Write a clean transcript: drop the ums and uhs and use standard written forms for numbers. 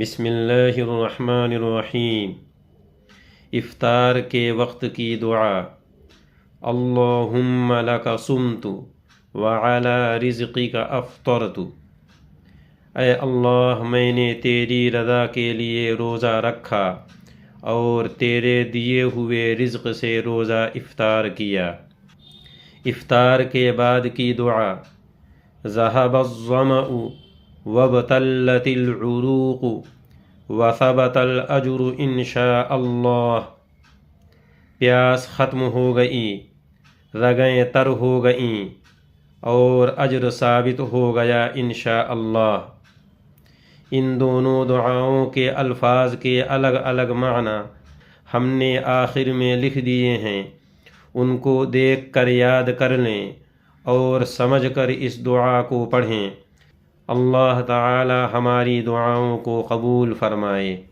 بسم اللہ الرحمن الرحیم۔ افطار کے وقت کی دعا۔ اللہم لک صمت وعلی رزقک افطرت۔ اے اللہ، میں نے تیری رضا کے لیے روزہ رکھا اور تیرے دیے ہوئے رزق سے روزہ افطار کیا۔ افطار کے بعد کی دعا۔ ذہب الظمأ وابتلت العروق وثبت الاجر انشاء اللہ۔ پیاس ختم ہو گئی، رگیں تر ہو گئیں اور اجر ثابت ہو گیا انشاء اللہ۔ ان دونوں دعاؤں کے الفاظ کے الگ الگ معنی ہم نے آخر میں لکھ دیے ہیں، ان کو دیکھ کر یاد کر لیں اور سمجھ کر اس دعا کو پڑھیں۔ اللہ تعالی ہماری دعاؤں کو قبول فرمائے۔